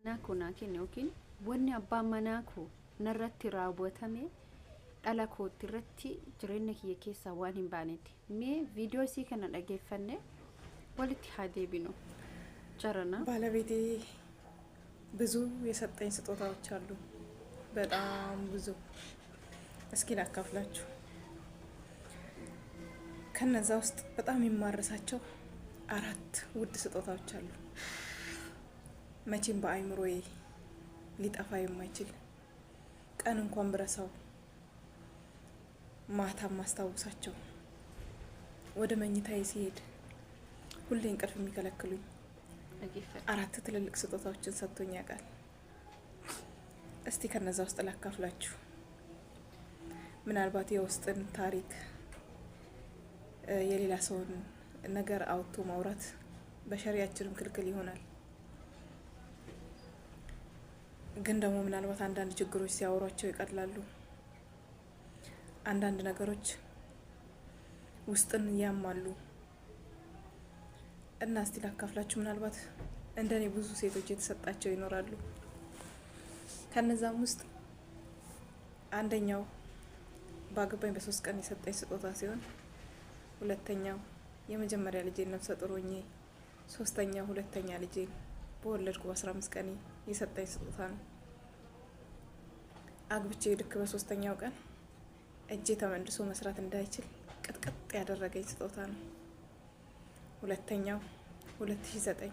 Naako naakin yookiin wanni abbaan manaa koo narratti raawwatame dhala kootti irratti jireenya kiyya keessaa waan hin baanetti mee viidiyoo isii kana dhageeffanne walitti haa deebinu ጀረና ባለቤቴ ብዙ የሰጠኝ ስጦታዎች አሉ በጣም ብዙ እስኪ ላካፍላችሁ ከነዛ ውስጥ በጣም የማረሳቸው 4 ውድ ስጦታዎች አሉ መቼም በአይምሮዬ ሊጠፋ የማይችል ቀን እንኳን ብረሳው ማታ ማስታወሳቸው ወደ መኝታዬ ሲሄድ ሁሌ እንቅልፍ የሚከለክሉኝ 4 ትልልቅ ስጦታዎችን ሰጥቶኝ ያውቃል። እስቲ ከነዛ ውስጥ ላካፍላችሁ። ምናልባት የውስጥን ታሪክ የሌላ ሰውን ነገር አውጥቶ ማውራት በሸሪያችንም ክልክል ይሆናል። ግን ደግሞ ምናልባት አንዳንድ ችግሮች ሲያወሯቸው ይቀላሉ። አንዳንድ ነገሮች ውስጥን ያማሉ። እና እስቲ ላካፍላችሁ ምናልባት እንደኔ ብዙ ሴቶች የተሰጣቸው ይኖራሉ። ከነዛም ውስጥ አንደኛው ባገባኝ በ3 ቀን የሰጠኝ ስጦታ ሲሆን ሁለተኛው የመጀመሪያ ልጄን ነፍሰ ጡር ሆኜ ሶስተኛው ሁለተኛ ልጄን በወለድኩ በ15 ቀን የሰጠኝ ስጦታ ነው። አግብቼ ልክ በ3ኛው ቀን እጄ ተመልሶ መስራት እንዳይችል ቅጥቅጥ ያደረገኝ ስጦታ ነው። ሁለተኛው 2009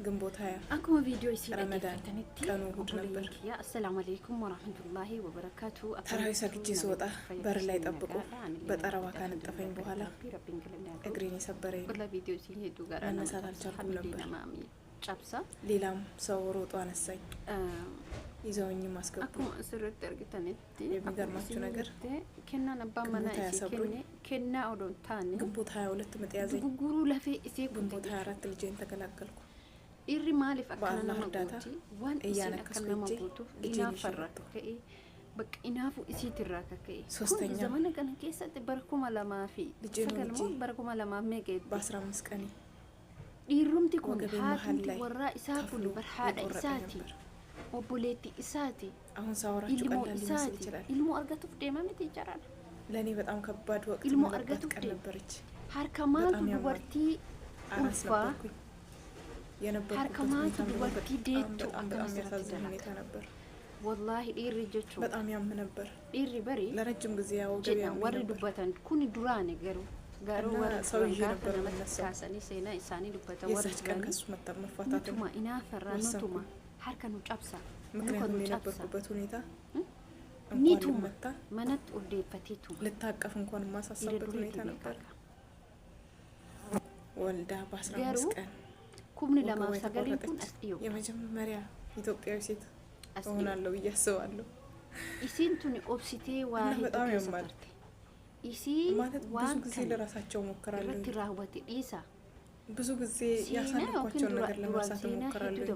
ግንቦት 20 አኩማ ቪዲዮ ይሲል ረመዳን ቀኑ እሁድ ነበር። ያ አሰላሙ አለይኩም ወራህመቱላሂ ወበረካቱ። ተራዊ ሰግጄ ስወጣ በር ላይ ጠብቆ በጠረባ ካነጠፈኝ በኋላ እግሬን የሰበረኝ መነሳት አልቻልኩም ነበር። ሌላም ሰው ሮጦ አነሳኝ ይዘውኝ ማስገቡ። የሚገርማችሁ ነገር ከና ኦዶንታን ግንቦት 22 ምጥ ያዘኝ። ግንቦት 24 ልጄን ተገላገልኩ። ኢሪ ማሊፍ አካና ማጎቲ ዋን እያነከስኩ ልጄን ፈራተው በቃ ኢናፉ እሲ ትራከከይ ሶስተኛ ዘመን ቀን ከሰጥ በርኩማ ለማፊ ሰከልሞ በርኩማ ለማሜ ገድ በ15 ቀን ኢሩምቲ ኮን ሃቲ ወራ ኢሳፉል በርሃዳ ኢሳቲ ኦቦሌቲ ኢሳቲ አሁን ሳወራችሁ ቀላል ሊመስል ይችላል። ኢልሙ አርገቱፍ ደማምት ይጨራል። ለኔ በጣም ከባድ ወቅት ኢልሙ አርገቱፍ ቀነበረች። ሀርከማቱ ዱበርቲ ኡልፋ የነበርኩት ዱበርቲ ዴቱ በጣም ያሳዝን ሁኔታ ነበር። ወላሂ ዲሪ ጀቹ በጣም ያም ነበር። ዲሪ በሪ ለረጅም ጊዜ ያው ገበያ ወሪ ዱበታን ኩኒ ዱራኔ ጋሩ ወራ ሰውዬ ነበር መነሳሳኒ ሴና ኢሳኒ ዱበታ ወራ ጋር ከሱ መፋታት ቱማ ኢና ፈራኑቱማ ሀርከኑ ጫብሳ ምክንያቱም የነበርኩበት ሁኔታ ኒቱ መታ መነት ኦዴፈቲቱ ልታቀፍ እንኳን ማሳሳበት ሁኔታ ነበር። ወልዳ በ15 ቀን ኩምኒ ለማሳገሪቱን አስዲዮ የመጀመሪያ ኢትዮጵያዊ ሴት ሆናለሁ እያስባለሁ። ኢሲንቱኒ ኦብሲቴ ዋሂ በጣም ያማል። ኢሲ ማለት ብዙ ጊዜ ለራሳቸው ሞከራለሁ ትራወቲ ኢሳ ብዙ ጊዜ ያሳለፏቸውን ነገር ለማሳት ሞከራለሁ።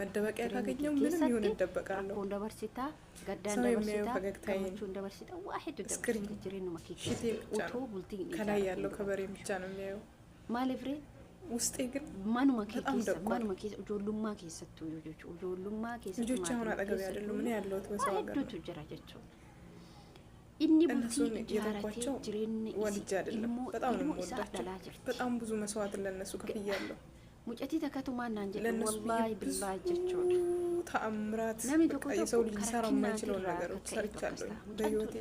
መደበቂያ ካገኘው ምንም ይሁን እደበቃለሁ። እንደበርሲታ ገዳን ደበርሲታ ፈገግታዬን እንደበርሲታ ዋሂድ ደብስክሪን ጅሪኑ ማኪሽ ኦቶ ቡልቲ ከላይ ያለው ከበሬ ብቻ ነው የሚያየው ማለፍሬ ውስጤ ግን ማኑ ማኪስ ጆሉማ ከሰቱ ጆሉማ ከሰቱ ልጆች አሁን አጠገብ አይደሉም። ምን ያለው ተወሰው አገር ቱጀራጀቸው ኢኒ ቡልቲ እያራቸው ወልጅ አይደለም። በጣም ነው ወዳቸው። በጣም ብዙ መስዋዕት ለነሱ ከፍያለሁ። ሙጨቲ ተከቱማና እንጀ ወላሂ ብላጀቸው ተአምራት የሰው ልጅ ሰራ የማይችለው ነገሮች ሰርቻለሁ በህይወቴ።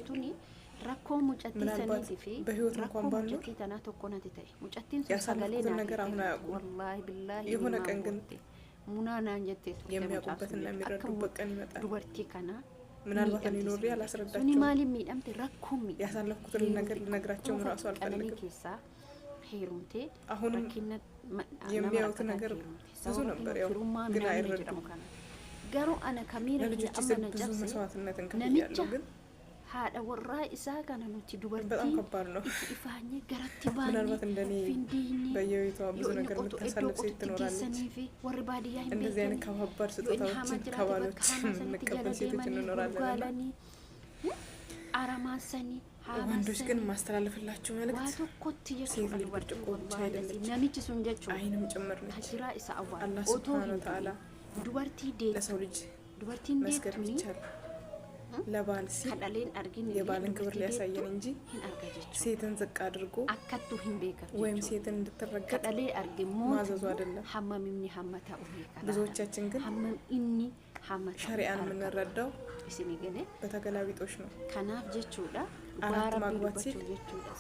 ራኮ ሙጨቲ ሰኒቲፊ በህይወት እንኳን ባለው ተና ተቆናት ታይ ሙጨቲን ሰጋሌና ነገር አሁን አያውቁም። ወላሂ ቢላሂ የሆነ ቀን ግን ሙናና እንጀቴ የሚያውቁበትና የሚረዱበት ቀን ይመጣል። ዱበርቲ ካና ምናልባት እኔ ኖሬ አላስረዳቸውም። ሱኒ ማሊ ሚዳም ተራኩሚ ያሳለፍኩትን ነገር ልነግራቸው ራሱ አልፈልግም። አሁንም የሚያዩት ነገር ብዙ ነበር። ያው ግን አይረዱም። ጋሩ አነ ካሜራ ያአመነ ጃስ መስዋዕትነትን ከፍያለሁ። ግን ሀዳ ወራ ኢሳ ካና ነው ዱበርቲ በጣም ከባድ ነው። ኢፋኝ ገራቲ ባኒ ምናልባት እንደኔ በየቤቷ ብዙ ነገር የምታሳልፍ ሴት ትኖራለች። እንደዚህ አይነት ከባድ ስጦታዎችን ከባሎች የምንቀበል ሴቶች እንኖራለን። አራማሰኒ ወንዶች ግን ማስተላለፍላችሁ መልእክት ሴት ልጅ ብርጭቆ ብቻ አይደለች አይንም ጭምር ነች። አላህ ሱብሓነሁ ወተዓላ dubartii deetu ለሰው ልጅ dubartiin መስገድ deetu ይቻላል ለባል ሲል kadhaleen arginu የባልን ክብር ሊያሳየን እንጂ hin arga jechuudha ሴትን ዝቅ አድርጎ akkattuu hin beekan ወይም ሴትን እንድትረገጥ kadhalee argimoo ማዘዙ አይደለም hammam inni hamma ta'u beekana ብዙዎቻችን ግን hammam inni hamma ta'u ሸሪዓን የምንረዳው isinii galee በተገላቢጦሽ ነው kanaaf jechuudha አራት ማግባት ሲል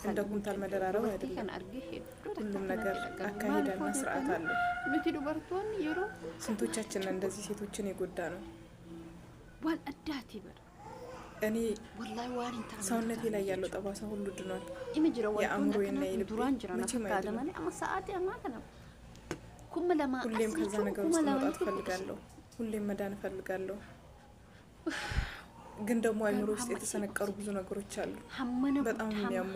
እንደ ኩንታል መደራረብ አይደለም kan arge hedduu ሁሉም ነገር አካሄድና ስርዓት አለው nuti dubartoonni yeroo ስንቶቻችን እንደዚህ ሴቶችን የጎዳ ነው waan addaati bara እኔ wallahi waan hin taane ሰውነቴ ላይ ያለው ጠባሳ ሁሉ ድኗል ima jira የአእምሮ wantoonni እና akkana የልብ duraan jira na መቼም fakkaata malee amma sa'aatii ammaa kana kuma lama ሁሌም ከዛ ነገር ውስጥ መውጣት ፈልጋለሁ ሁሌም መዳን ፈልጋለሁ ግን ደግሞ አይምሮ ውስጥ የተሰነቀሩ ብዙ ነገሮች አሉ በጣም የሚያሙ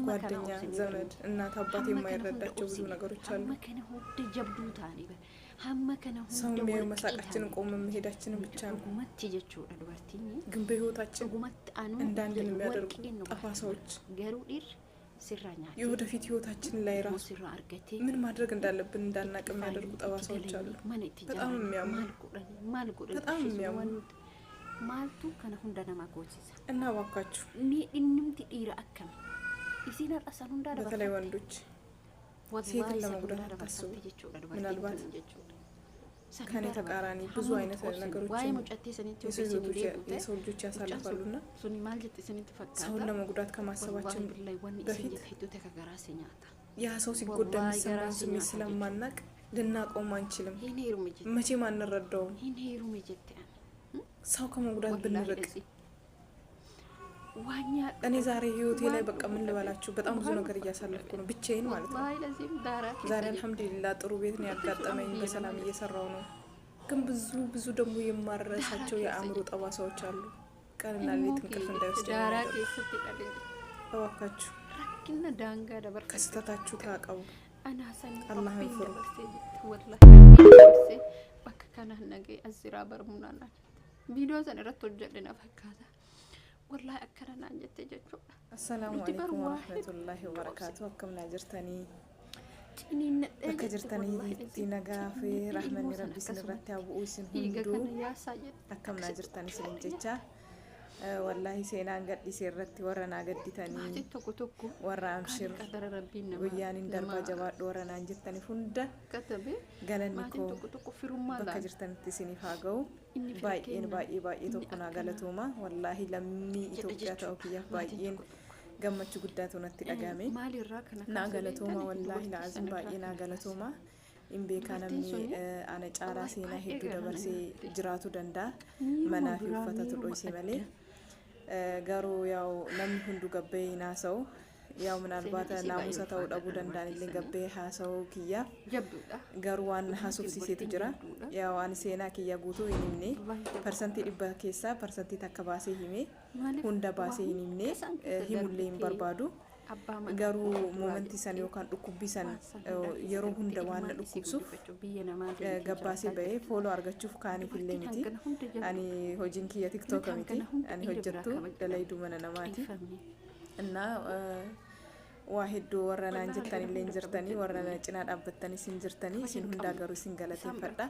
ጓደኛ ዘመድ እናት አባት የማይረዳቸው ብዙ ነገሮች አሉ መከነ ሁድ ጀብዱ ታኒ ሀመከነ ሁድ ሰው የሚያዩ መሳቃችንን ቆመ መሄዳችንን ብቻ ነው ጉመት ይጀቹ አድባርቲኝ ግን በህይወታችን ጉመት አኑ እንዳንድን የሚያደርጉ ጠፋሳዎች ገሩ ዲር ሲራኛ የወደፊት ህይወታችን ላይ ራሱ ምን ማድረግ እንዳለብን እንዳናቅ የሚያደርጉ ጠባሳዎች አሉ በጣም የሚያሙ በጣም የሚያሙ ማልቱ ከነ ሁንዳ ነማጎሲሳ እና ዋካችሁ እንምት ዲራ አከም እዚና አሳኑ እንዳዳ በተለይ ወንዶች ሴትን ለመጉዳት አታስቡ ምናልባት ከኔ ተቃራኒ ብዙ አይነት ነገሮች የሰው ልጆች ያሳልፋሉና ሰውን ለመጉዳት ከማሰባችን በፊት ያ ሰው ሲጎዳ የሚሰማውን ስሜት ስለማናቅ ልናቆም አንችልም መቼም አንረዳውም ሰው ከመጉዳት ብንርቅ እኔ ዛሬ ህይወቴ ላይ በቃ ምን ልበላችሁ በጣም ብዙ ነገር እያሳለፍኩ ነው ብቻዬን ማለት ነው ዛሬ አልহামዱሊላህ ጥሩ ቤት ነው ያጋጠመኝ በሰላም እየሰራው ነው ግን ብዙ ደግሞ የማረሳቸው የአእምሮ ጠባሳዎች አሉ ቀንና ሌት እንቅልፍ እንዳይወስደኝ እባካችሁ ረክና ዳንጋ ደበር ከስተታችሁ ታቀቡ አናሰን አላህን ፍሩ ወላሂ በከከና ነገ አዝራ በርሙናና ቪዲዮ ዘነረቶ ጀደና ፈካታ والله أكرنا عن جت جتشو السلام عليكم ورحمة الله وبركاته كم ناجرتني بكجرتني تينجا في رحمة ربي سنرتي أبو أوسن هندو كم ناجرتني سنجتشا والله سينا قد يسيرتي ورنا قد تاني ورا أمشير وياني دربا جواد ورنا جتني فندا قالنيكو بكجرتني تسيني فاقو باي توكنا قالتوما والله لمي إثيوبيا توكيا بايين قمتشو قداتو نتي أقامي نا قالتوما والله العظيم باي نا قالتوما إن بيكانا مني أنا جارا سينا هدو دبرسي جراتو دندا منافي فتاتو الويسي مالي قارو ياو نم هندو قبي ناسو ያው ምናልባት ናሙሳ ተው ዳቡ ደንዳን ለገበ ሃሳው ኪያ ጋርዋን ሃሱፍ ሲሴት ጅራ ያው አንሴና ኪያ ጉቱ ይኒምኔ ፐርሰንት ዲባ ኬሳ ፐርሰንት ተከባሴ ሂሜ ሁንዳ ባሴ ይኒምኔ ሂሙሌን በርባዱ ጋሩ ሞመንቲ ሰን yokan dukubbisan yero hunda waan dukubsuuf gabbaase bae follow argachuuf kaani fillemiti ani hojin kiya tiktok miti ani hojjattu dalaydu mana namati እና ዋሂድ ወራና እንጀታኒ ለንጀርታኒ ወራና ጭና ዳበታኒ ሲንጀርታኒ ሲን ሁንዳ ገሩ ሲንገለቲ ፈዳ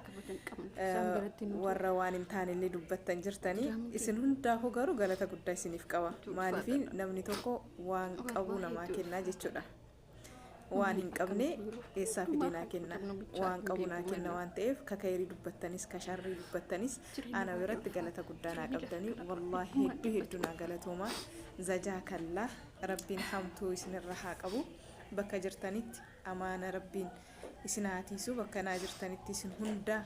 ወራዋን እንታኒ ለዱበታን ጀርታኒ ሲን ሁንዳ ሆገሩ ገለተ ጉዳይ ሲኒፍ ቀዋ ማኒፊን ነምኒ ቶኮ ዋን ቀቡ ነማከና ጀቹዳ ዋን እንቀብኔ ኤሳ ፊዲና ከና ዋን ቀቡና ከና ዋን ተፍ ከከይሪ ዱበታኒስ ከሻሪ ዱበታኒስ አና ወረት ገለተ ጉዳና ቀብደኒ ወላሂ ሄዱና ገለቶማ زجاكالله ربين حمتو يسن الرحا قبو بكا جرتانيت أمانة ربين يسناتي سو بكا ناجرتانيت يسن هندا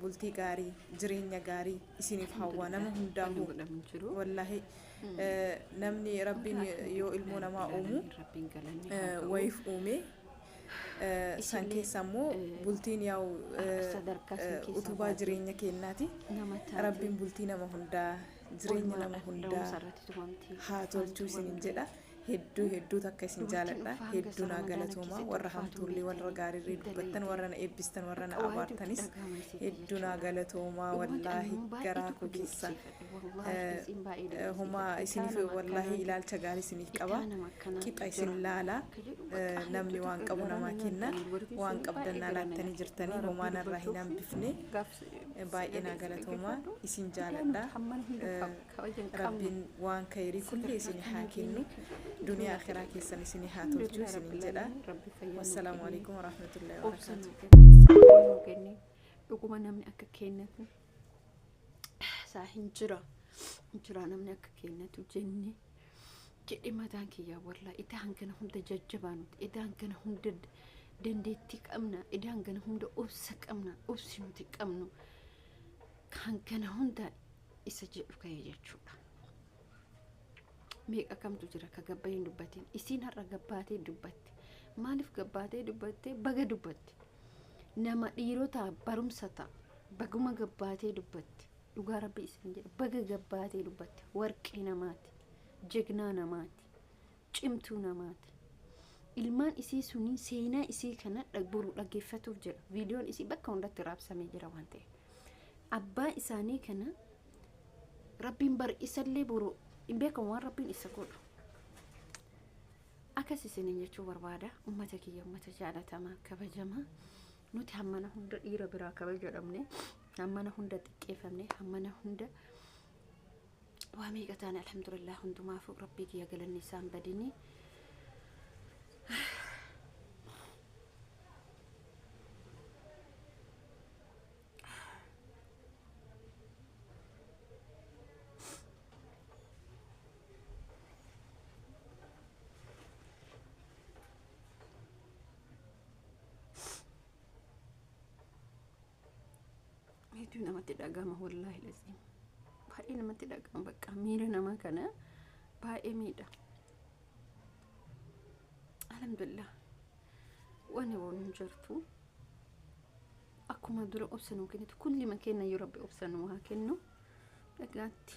بلتي غاري جرينيا غاري يسن يفحوا نما هندا هو والله نمني ربين يو علمونا ما أمو ويف أمي سانكي سامو بلتين ياو أتوبا جرينيا كيناتي ربين بلتين ما هندا jireenya nama hundaa haa tolchuu isinin jedha hedduu takka isin jaaladha hedduu naa galatooma warra hamtuullee warra gaarii dubbattan warra na eebbistan warra na abaartanis hedduu naa galatooma wallaahi garaa koo keessa homa isiniif wallaahi ilaalcha gaarii isiniif qaba qixa isin laala namni waan qabu namaa kenna waan qabdannaa laattanii jirtanii homaa narraa hin hambifne باينا غلطوما إسين جالدا ربين وان كيري كل سني حاكينو دنيا آخرة كيسن سني هاتو جو سني جدا والسلام عليكم ورحمة الله وبركاته dhuguma namni akka kennatu saahin jira namni akka kennatu jenne jedhe mataan kiyyaa wallaa idaan kana hunda jajjabaanuti idaan kana hunda dandeettii qabna idaan kana hunda obsa qabna obsi nuti qabnu kan kana hunda isa jedhu ka'ee jechuudha. Meeqa kamtu jira ka gabbaa'een dubbatiin isiin har'a gabbaatee dubbatte maaliif gabbaatee dubbatte baga dubbatte nama dhiirota barumsa ta'a baguma gabbaatee dubbatte dhugaa rabbi isin jedha baga gabbaatee dubbatte warqii namaati jegnaa namaati cimtuu namaati ilmaan isii suni seenaa isii kana dhagburu dhaggeeffatuuf jira viidiyoon isii bakka hundatti raabsamee jira waan ta'eef abbaa isaanii kana rabbiin bar isallee buru hin beekamu waan rabbiin isa godhu akkas isiniin jechuu barbaada ummata kiyya ummata jaalatamaa kabajamaa nuti hammana hunda dhiira biraa kabajadhamne hammana hunda xiqqeeffamne hammana hunda waa meeqataan alhamdulillah hundumaaf rabbii kiyya galanni isaan badini itu namatti dhagama wallahi lazim baay'ee namatti dhagama bakka miira nama kana baay'ee miidha alhamdulillah wani won jirtu akkuma dura obsanu kennitu kulli ma kenna yoo rabbi obsanu haa kennu dhagaatti